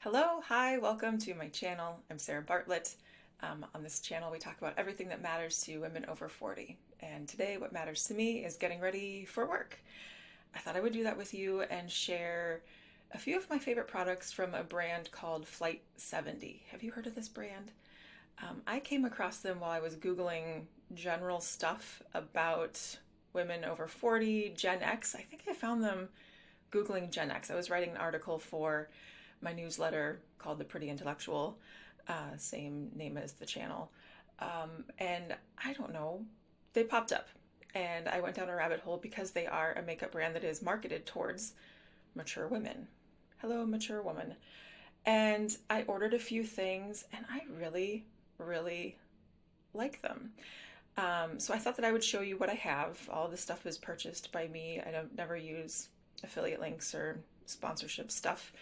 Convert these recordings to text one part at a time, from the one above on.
Hello, hi, welcome to my channel. I'm Sarah Bartlett. On this channel, we talk about everything that matters to women over 40. And today, what matters to me is getting ready for work. I thought I would do that with you and share a few of my favorite products from a brand called Flyte.70. Have you heard of this brand? I came across them while I was Googling general stuff about women over 40, Gen X. I think I found them Googling Gen X. I was writing an article for my newsletter called The Pretty Intellectual, same name as the channel. And I don't know, they popped up and I went down a rabbit hole because they are a makeup brand that is marketed towards mature women. Hello, mature woman. And I ordered a few things and I really, really like them. So I thought that I would show you what I have. All this stuff is purchased by me. I don't never use affiliate links or sponsorship stuff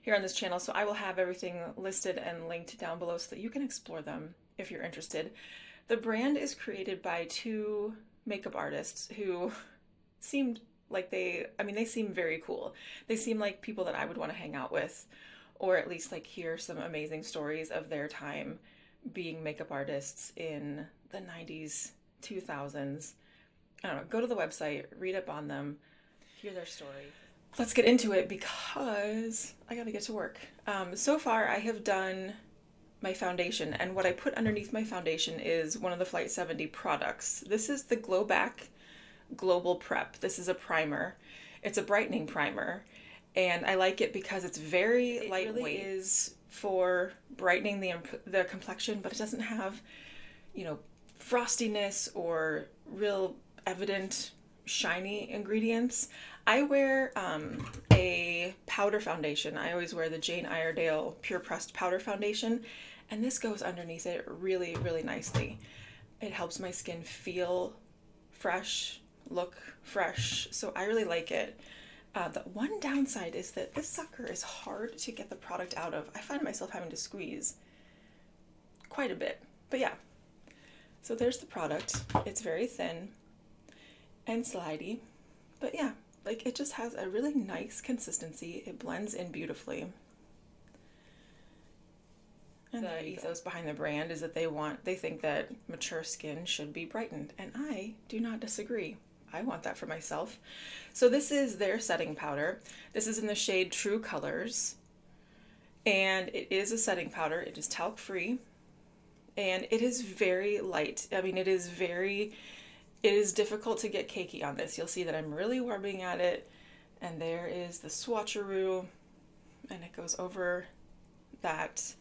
here on this channel, so I will have everything listed and linked down below so that you can explore them if you're interested. The brand is created by two makeup artists who seemed like they seem very cool. They seem like people that I would want to hang out with, or at least like hear some amazing stories of their time being makeup artists in the 90s, 2000s. I don't know, go to the website, read up on them, hear their story. Let's get into it because I gotta get to work. So far I have done my foundation, and what I put underneath my foundation is one of the Flyte.70 products. This is the Glow Back Global Prep. This is a primer. It's a brightening primer, and I like it because it's very lightweight. It really is for brightening the complexion, but it doesn't have, frostiness or real evident shiny ingredients. I wear a powder foundation. I always wear the Jane Iredale Pure Pressed Powder Foundation, and this goes underneath it really, really nicely. It helps my skin feel fresh, look fresh, so I really like it. The one downside is that this sucker is hard to get the product out of. I find myself having to squeeze quite a bit, but yeah. So there's the product. It's very thin and slidey, but yeah, like it just has a really nice consistency. It blends in beautifully. And the ethos behind the brand is that they think that mature skin should be brightened, and I do not disagree. I want that for myself. So this is their setting powder. This is in the shade True Colors, and it is a setting powder. It is talc free, and it is very light. I mean, it is difficult to get cakey on this. You'll see that I'm really rubbing at it, and there is the swatcheroo, and it goes over that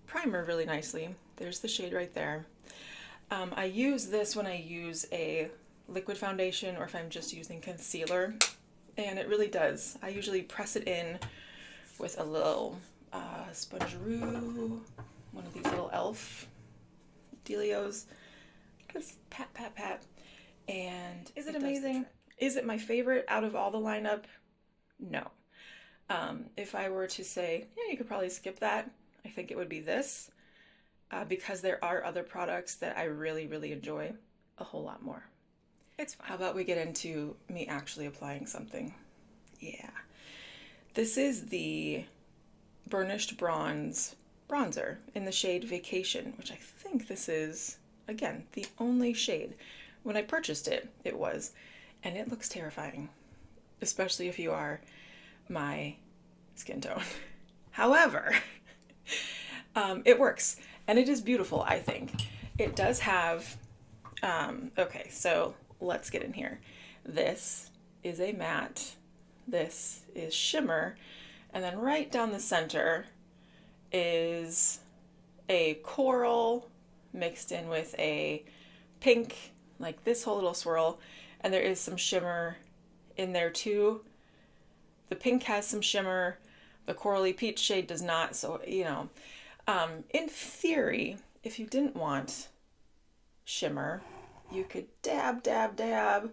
primer really nicely. There's the shade right there. I use this when I use a liquid foundation or if I'm just using concealer, and it really does. I usually press it in with a little spongeroo, one of these little elf dealios. Just pat, pat, pat. And is it amazing? Is it my favorite out of all the lineup? No. If I were to say, yeah, you could probably skip that, I think it would be this, because there are other products that I really, really enjoy a whole lot more. It's fine. How about we get into me actually applying something? Yeah. This is the Burnished Bronze Bronzer in the shade Vacation, which I think this is, again, the only shade. When I purchased it, it was, and it looks terrifying, especially if you are my skin tone. However, it works, and it is beautiful, I think. It does have, okay, so let's get in here. This is a matte, this is shimmer, and then right down the center is a coral mixed in with a pink, like this whole little swirl, and there is some shimmer in there too. The pink has some shimmer, the corally peach shade does not, so in theory, if you didn't want shimmer, you could dab, dab, dab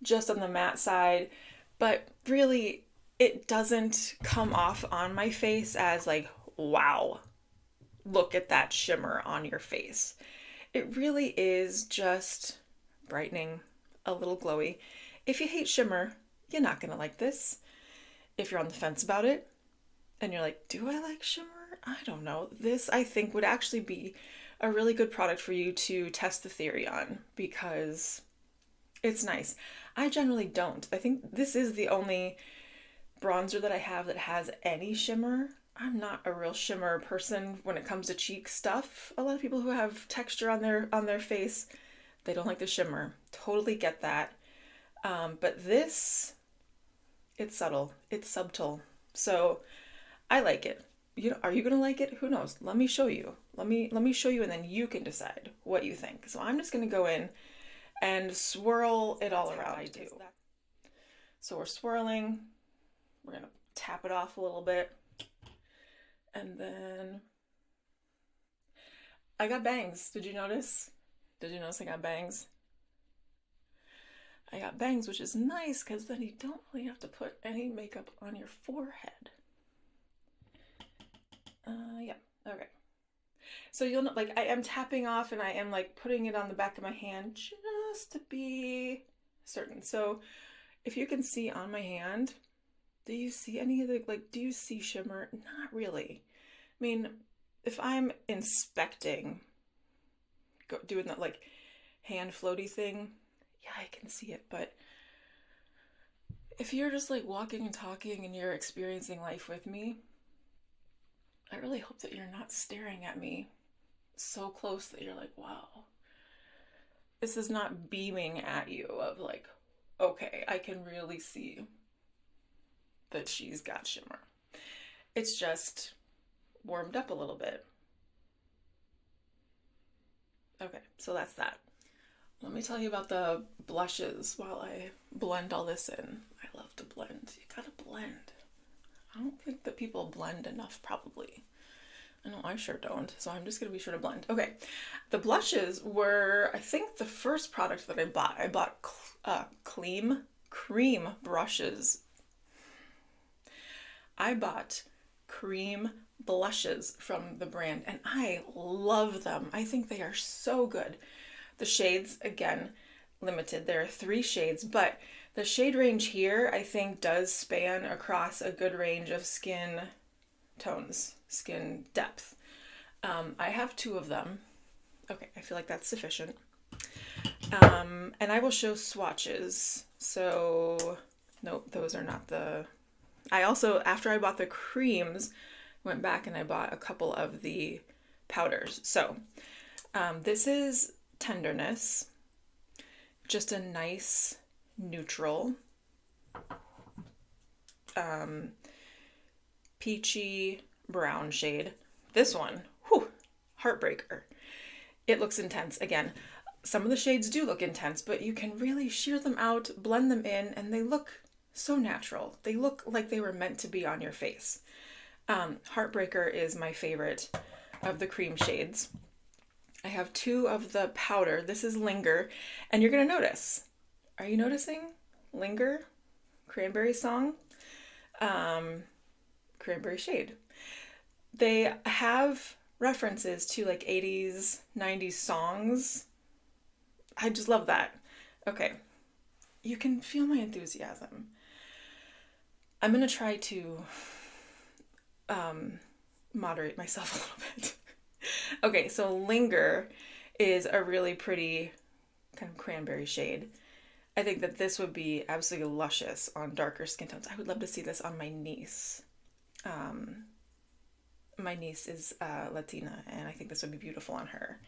just on the matte side, but really it doesn't come off on my face as like, wow, look at that shimmer on your face. It really is just brightening, a little glowy. If you hate shimmer, you're not gonna like this. If you're on the fence about it, and you're like, do I like shimmer? I don't know. This, I think, would actually be a really good product for you to test the theory on because it's nice. I generally don't. I think this is the only bronzer that I have that has any shimmer. I'm not a real shimmer person when it comes to cheek stuff. A lot of people who have texture on their face, they don't like the shimmer. Totally get that. But this, it's subtle. It's subtle. So I like it. You know, are you gonna like it? Who knows? Let me show you. Let me show you, and then you can decide what you think. So I'm just gonna go in and swirl it all around. I do. So we're swirling. We're gonna tap it off a little bit, and then I got bangs. Did you notice? Did you notice I got bangs? I got bangs, which is nice because then you don't really have to put any makeup on your forehead. Yeah, okay. So you'll know, like, I am tapping off and I am like putting it on the back of my hand just to be certain. So if you can see on my hand, do you see any of the, like, do you see shimmer? Not really. I mean, if I'm inspecting, doing that like hand floaty thing, yeah, I can see it. But if you're just like walking and talking and you're experiencing life with me, I really hope that you're not staring at me so close that you're like, wow, this is not beaming at you of like, okay, I can really see that she's got shimmer. It's just warmed up a little bit. Okay, so that's that. Let me tell you about the blushes while I blend all this in. I love to blend. You gotta blend. I don't think that people blend enough, probably. I know I sure don't, so I'm just gonna be sure to blend. Okay, the blushes were, I think, the first product that I bought. I bought cream brushes. I bought cream blushes from the brand, and I love them. I think they are so good. The shades, again, limited. There are 3 shades, but the shade range here, I think, does span across a good range of skin tones, skin depth. I have 2 of them. Okay, I feel like that's sufficient. And I will show swatches. So, nope, those are not the... I also, after I bought the creams, went back and I bought a couple of the powders. So, this is Tenderness. Just a nice neutral. Peachy brown shade. This one, whew, heartbreaker. It looks intense. Again, some of the shades do look intense, but you can really sheer them out, blend them in, and they look so natural. They look like they were meant to be on your face. Heartbreaker is my favorite of the cream shades. I have 2 of the powder. This is Linger, and you're gonna notice. Are you noticing? Linger, Cranberry Song, Cranberry Shade. They have references to like 80s, 90s songs. I just love that. Okay, you can feel my enthusiasm. I'm gonna try to moderate myself a little bit. Okay, so Linger is a really pretty kind of cranberry shade. I think that this would be absolutely luscious on darker skin tones. I would love to see this on my niece. My niece is Latina, and I think this would be beautiful on her.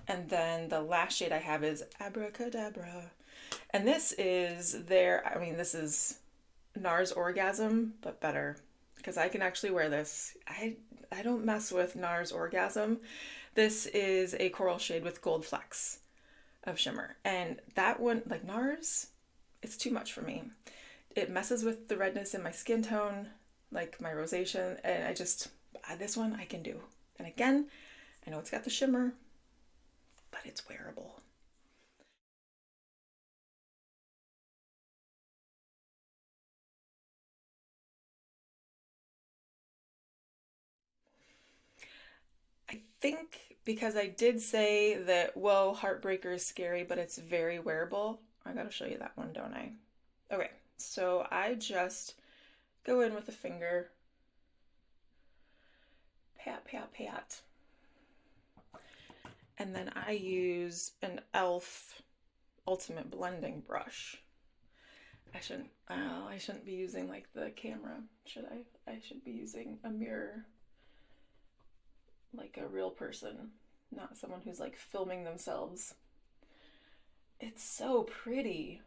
And then the last shade I have is Abracadabra. And this is this is NARS Orgasm, but better. Because I can actually wear this. I don't mess with NARS Orgasm. This is a coral shade with gold flecks of shimmer. And that one, like NARS, it's too much for me. It messes with the redness in my skin tone, like my rosacea, and this one I can do. And again, I know it's got the shimmer, but it's wearable. I think because I did say that, whoa, Heartbreaker is scary, but it's very wearable. I gotta show you that one, don't I? Okay, so I just go in with a finger pat, pat, pat. And then I use an e.l.f. Ultimate Blending Brush. I shouldn't be using like the camera, should I? I should be using a mirror, like a real person, not someone who's like filming themselves. It's so pretty.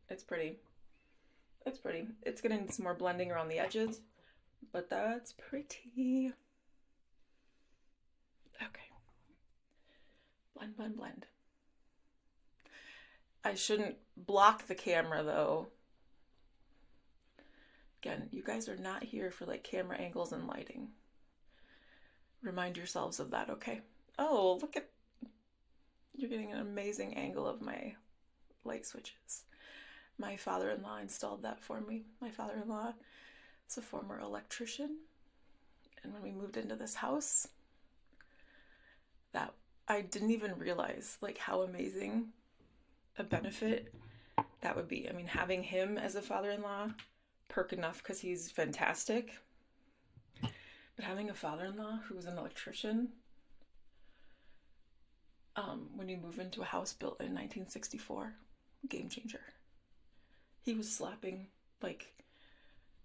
It's pretty. It's pretty. It's gonna need some more blending around the edges, but that's pretty. Okay. Blend, blend, blend. I shouldn't block the camera though. Again, you guys are not here for like camera angles and lighting. Remind yourselves of that, okay? Oh, look at, you're getting an amazing angle of my light switches. My father-in-law installed that for me. My father-in-law is a former electrician. And when we moved into this house, that I didn't even realize like how amazing a benefit that would be. I mean, having him as a father-in-law, perk enough because he's fantastic. But having a father-in-law who was an electrician, when you move into a house built in 1964, game changer. He was slapping like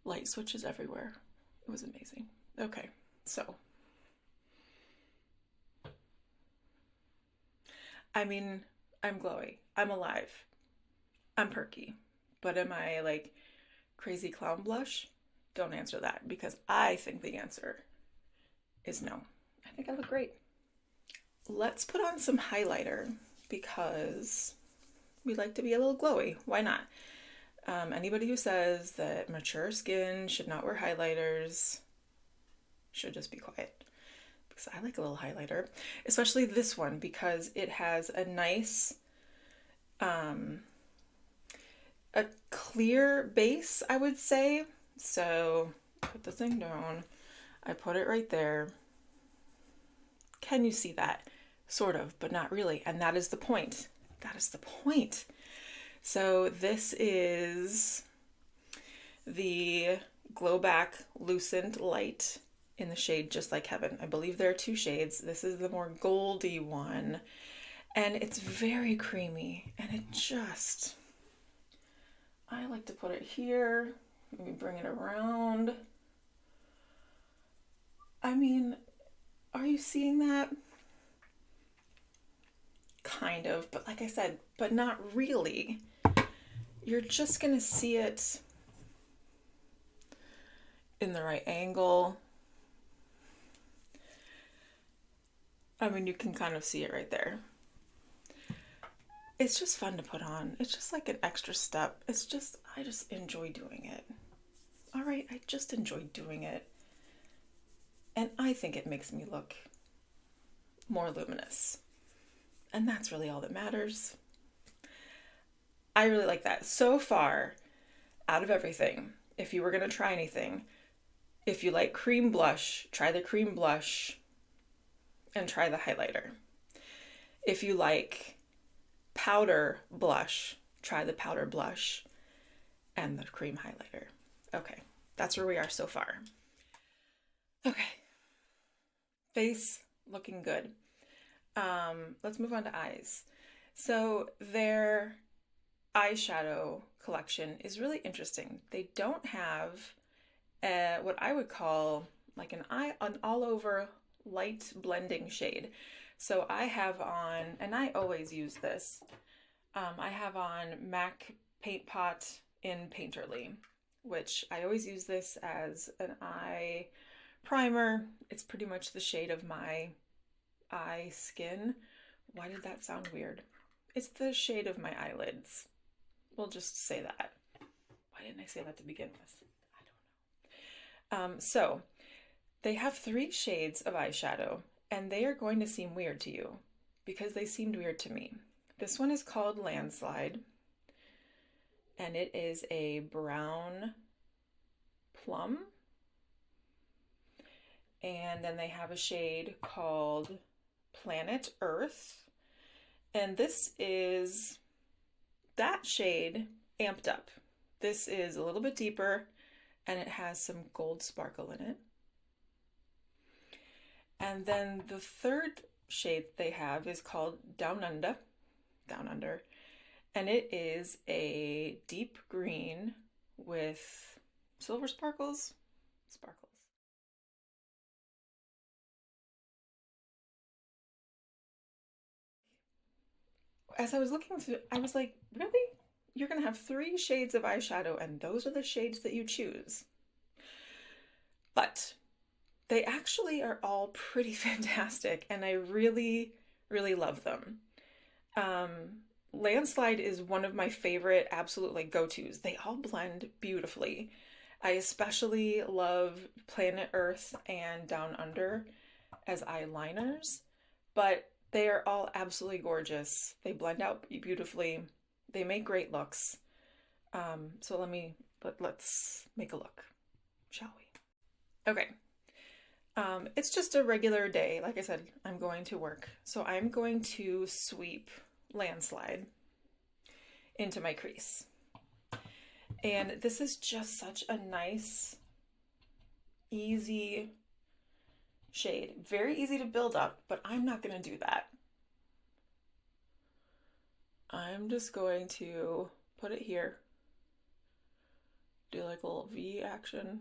light switches everywhere. It was amazing. Okay, so I mean, I'm glowy. I'm alive. I'm perky. But am I like crazy clown blush? Don't answer that because I think the answer is no. I think I look great. Let's put on some highlighter because we like to be a little glowy. Why not? Anybody who says that mature skin should not wear highlighters should just be quiet. Because I like a little highlighter, especially this one because it has a nice, a clear base, I would say. So put the thing down. I put it right there. Can you see that? Sort of, but not really. And that is the point. That is the point. So this is the Glow Back Lucent Light in the shade Just Like Heaven. I believe there are two shades. This is the more goldy one. And it's very creamy. And it just, I like to put it here. Let me bring it around. I mean, are you seeing that? Kind of, but like I said, but not really. You're just gonna see it in the right angle. I mean, you can kind of see it right there. It's just fun to put on. It's just like an extra step. It's just, I just enjoy doing it. All right, I just enjoy doing it. And I think it makes me look more luminous. And that's really all that matters. I really like that. So far, out of everything, if you were going to try anything, if you like cream blush, try the cream blush and try the highlighter. If you like powder blush, try the powder blush and the cream highlighter. Okay, that's where we are so far. Okay, face looking good. Let's move on to eyes. So their eyeshadow collection is really interesting. They don't have what I would call like an all over light blending shade. So I have on, and I always use this, I have on MAC Paint Pot in Painterly, which I always use this as an eye primer. It's pretty much the shade of my eye skin. Why did that sound weird? It's the shade of my eyelids. We'll just say that. Why didn't I say that to begin with? I don't know. So they have 3 shades of eyeshadow and they are going to seem weird to you because they seemed weird to me. This one is called Landslide and it is a brown plum. And then they have a shade called Planet Earth. And this is that shade amped up. This is a little bit deeper and it has some gold sparkle in it. And then the third shade they have is called Down Under, and it is a deep green with silver sparkles. As I was looking through, I was like, really? You're gonna have 3 shades of eyeshadow and those are the shades that you choose? But they actually are all pretty fantastic and I really, really love them. Landslide is one of my favorite absolute like go-tos. They all blend beautifully. I especially love Planet Earth and Down Under as eyeliners, but they are all absolutely gorgeous. They blend out beautifully. They make great looks. So let's make a look, shall we? Okay. It's just a regular day. Like I said, I'm going to work. So I'm going to sweep Landslide into my crease. And this is just such a nice, easy shade. Very easy to build up, but I'm not going to do that. I'm just going to put it here. Do like a little V action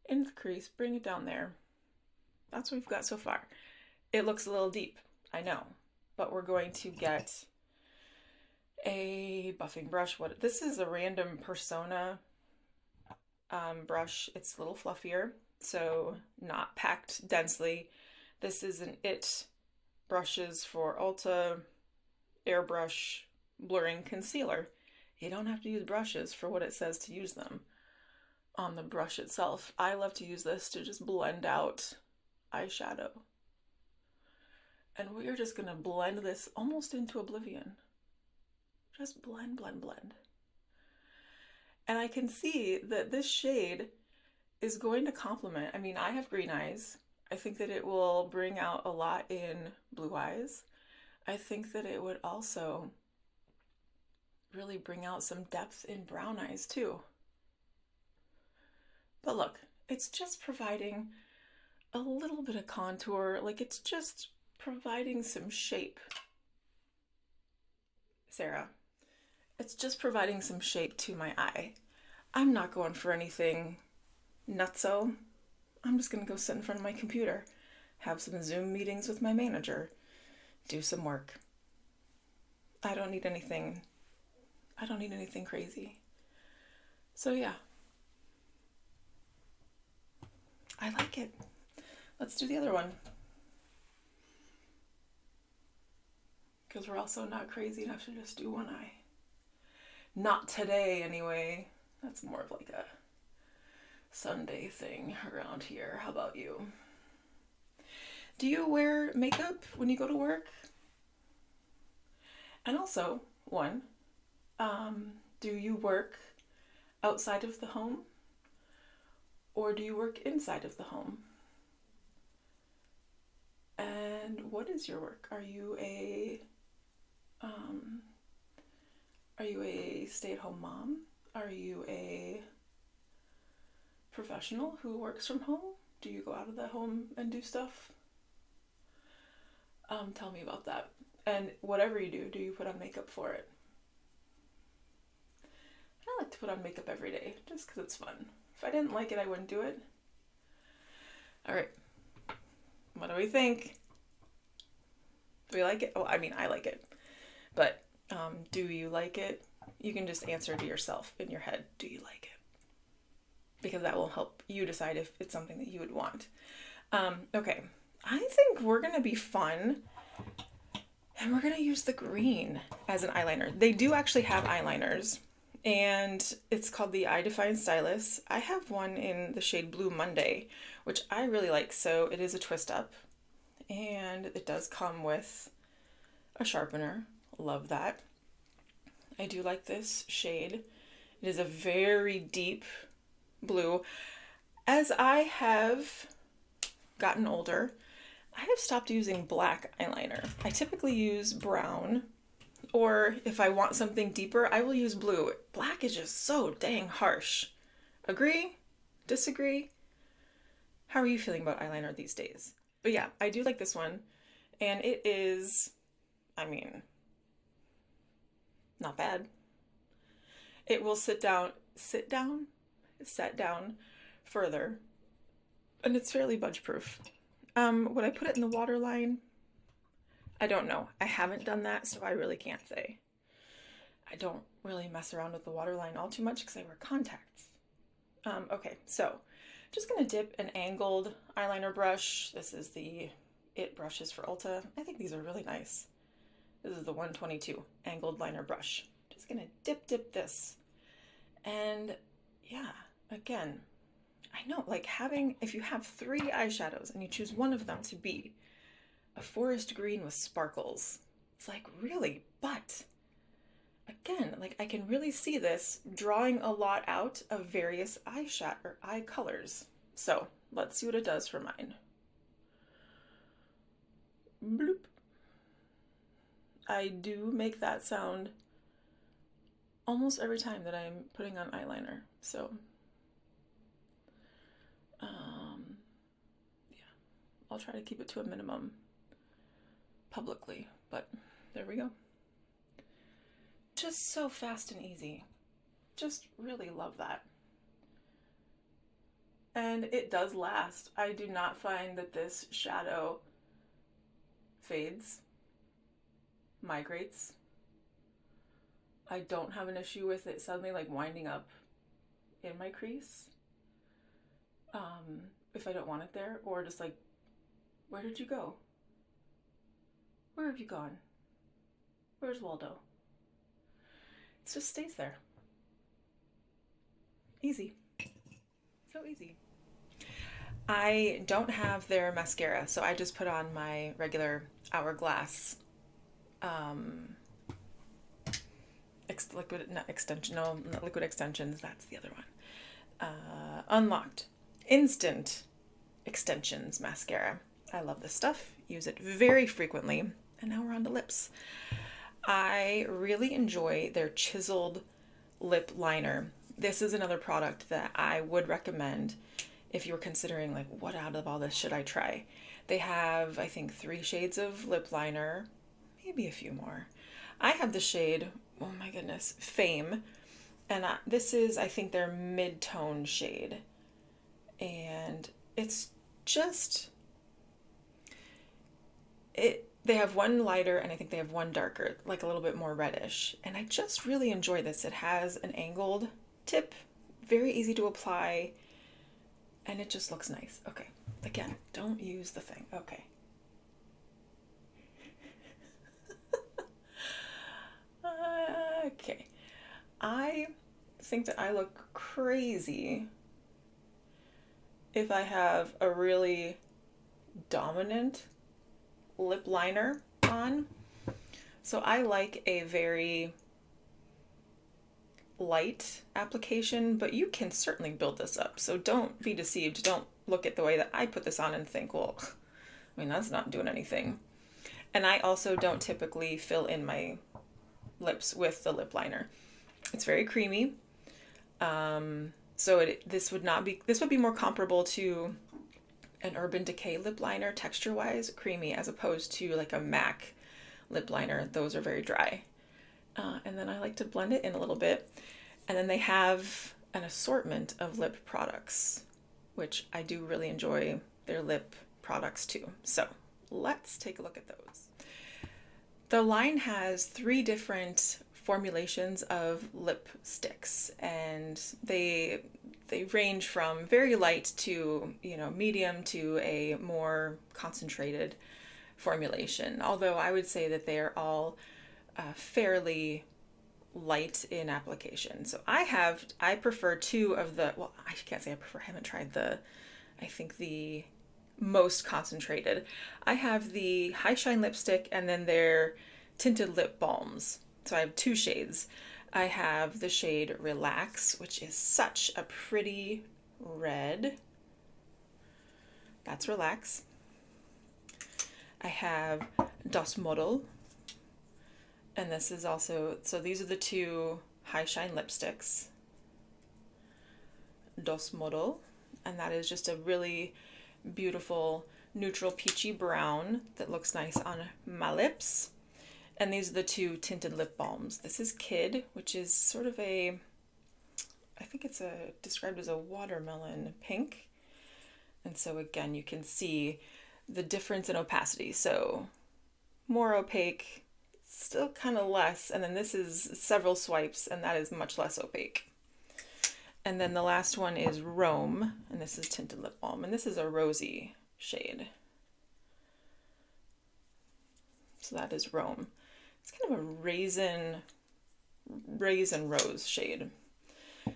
in the crease, bring it down there. That's what we've got so far. It looks a little deep, I know, but we're going to get a buffing brush. This is a random Persona brush. It's a little fluffier, so not packed densely. This is an IT brushes for Ulta airbrush blurring concealer. You don't have to use brushes for what it says to use them on the brush itself. I love to use this to just blend out eyeshadow. And we're just gonna blend this almost into oblivion. Just blend, blend, blend. And I can see that this shade is going to complement. I mean, I have green eyes. I think that it will bring out a lot in blue eyes. I think that it would also really bring out some depth in brown eyes too. But look, it's just providing a little bit of contour, like it's just providing some shape. Sarah, it's just providing some shape to my eye. I'm not going for anything nutso. I'm just gonna go sit in front of my computer, have some Zoom meetings with my manager, do some work. I don't need anything crazy. So yeah, I like it. Let's do the other one. Because we're also not crazy enough to just do one eye. Not today, anyway. That's more of like a Sunday thing around here. How about you? Do you wear makeup when you go to work? And also, do you work outside of the home? Or do you work inside of the home? And what is your work? Are you a stay-at-home mom? Are you a professional who works from home? Do you go out of the home and do stuff? Tell me about that. And whatever you do you put on makeup for it? I like to put on makeup every day just because it's fun. If I didn't like it, I wouldn't do it. All right. What do we think? Do we like it? Oh, I mean, I like it. But do you like it? You can just answer to yourself in your head, do you like it? Because that will help you decide if it's something that you would want. Okay, I think we're gonna be fun and we're gonna use the green as an eyeliner. They do actually have eyeliners and it's called the Eye Define Stylus. I have one in the shade Blue Monday, which I really like. So it is a twist up and it does come with a sharpener. Love that. I do like this shade. It is a very deep blue. As I have gotten older, I have stopped using black eyeliner. I typically use brown, or if I want something deeper, I will use blue. Black is just so dang harsh. Agree? Disagree? How are you feeling about eyeliner these days? But yeah, I do like this one. And it is, I mean, not bad. It will set down further. And it's fairly budge proof. Would I put it in the waterline? I don't know. I haven't done that, so I really can't say. I don't really mess around with the waterline all too much because I wear contacts. Okay, so just gonna dip an angled eyeliner brush. This is the It brushes for Ulta. I think these are really nice. This is the 122 angled liner brush. Just gonna dip this. And yeah, again, I know, like if you have 3 eyeshadows and you choose one of them to be a forest green with sparkles, it's like, really? But again, like I can really see this drawing a lot out of various eyeshadow or eye colors. So let's see what it does for mine. Bloop. I do make that sound almost every time that I'm putting on eyeliner. So yeah, I'll try to keep it to a minimum publicly, but there we go. Just so fast and easy. Just really love that. And it does last. I do not find that this shadow fades, migrates. I don't have an issue with it suddenly like winding up in my crease if I don't want it there, or just like, where did you go? Where have you gone? Where's Waldo? It just stays there. Easy. So easy. I don't have their mascara, so I just put on my regular Hourglass liquid extensions. That's the other one. Unlocked Instant Extensions mascara. I love this stuff. Use it very frequently. And now we're on to lips. I really enjoy their chiseled lip liner. This is another product that I would recommend if you were considering, like, what out of all this should I try? They have, I think, 3 shades of lip liner, maybe a few more. I have the shade, oh my goodness, Fame, and this is, I think, their mid-tone shade. And it's just, they have one lighter and I think they have one darker, like a little bit more reddish. And I just really enjoy this. It has an angled tip, very easy to apply, and it just looks nice. Okay, again, don't use the thing. Okay. Okay. I think that I look crazy if I have a really dominant lip liner on. So I like a very light application, but you can certainly build this up. So don't be deceived. Don't look at the way that I put this on and think, well, I mean, that's not doing anything. And I also don't typically fill in my lips with the lip liner. It's very creamy. So this would be more comparable to an Urban Decay lip liner, texture-wise, creamy, as opposed to like a MAC lip liner. Those are very dry. And then I like to blend it in a little bit. And then they have an assortment of lip products, which I do really enjoy their lip products too. So let's take a look at those. The line has 3 different formulations of lipsticks, and they range from very light to, medium to a more concentrated formulation. Although I would say that they are all fairly light in application. So I prefer 2 of the, well, I can't say I prefer, I haven't tried I think the most concentrated. I have the High Shine lipstick and then their tinted lip balms. So I have 2 shades. I have the shade Relax, which is such a pretty red. That's Relax. I have Das Model. And this is also, so these are the 2 High Shine lipsticks. Dos Model, and that is just a really beautiful neutral peachy brown that looks nice on my lips. And these are the two tinted lip balms. This is Kid, which is sort of a, I think it's described as a watermelon pink. And so again, you can see the difference in opacity. So more opaque, still kind of less. And then this is several swipes, and that is much less opaque. And then the last one is Rome, and this is tinted lip balm, and this is a rosy shade. So that is Rome. It's kind of a raisin rose shade.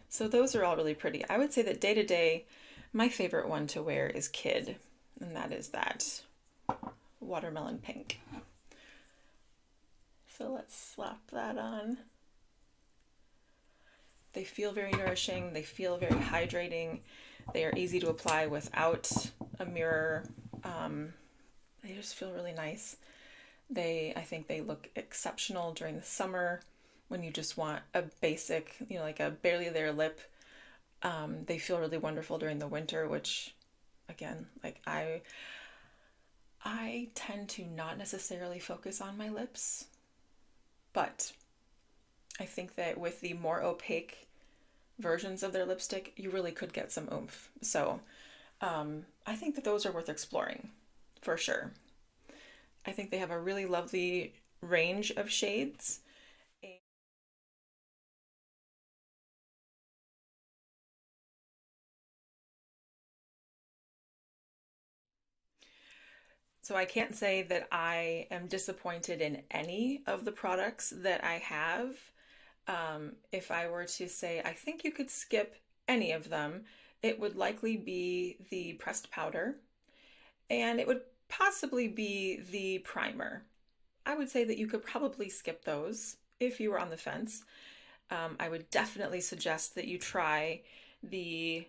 So those are all really pretty. I would say that day to day, my favorite one to wear is Kid, and that is that watermelon pink. So let's slap that on. They feel very nourishing. They feel very hydrating. They are easy to apply without a mirror. They just feel really nice. I think they look exceptional during the summer when you just want a basic, like a barely there lip. They feel really wonderful during the winter, which again, like I tend to not necessarily focus on my lips, but I think that with the more opaque versions of their lipstick, you really could get some oomph. So I think that those are worth exploring for sure. I think they have a really lovely range of shades. So I can't say that I am disappointed in any of the products that I have. If I were to say, I think you could skip any of them, it would likely be the pressed powder, and it would possibly be the primer. I would say that you could probably skip those if you were on the fence. I would definitely suggest that you try the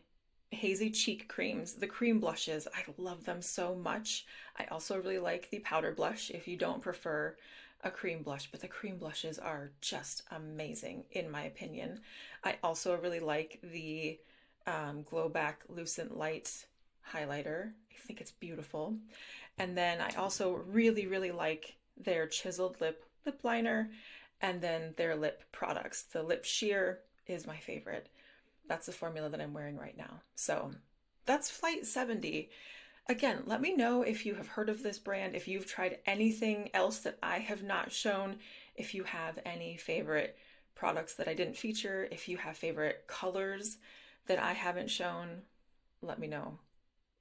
hazy cheek creams, the cream blushes. I love them so much. I also really like the powder blush if you don't prefer a cream blush, but the cream blushes are just amazing in my opinion. I also really like the Glow Back Lucent Light highlighter. I think it's beautiful. And then I also really, really like their chiseled lip liner, and then their lip products. The lip sheer is my favorite. That's the formula that I'm wearing right now. So that's Flyte.70. Again, let me know if you have heard of this brand, if you've tried anything else that I have not shown, if you have any favorite products that I didn't feature, if you have favorite colors that I haven't shown, let me know.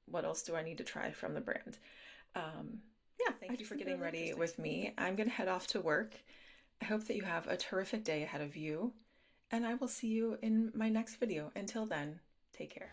What else do I need to try from the brand? Yeah, thank you for getting ready with me. I'm going to head off to work. I hope that you have a terrific day ahead of you, and I will see you in my next video. Until then, take care.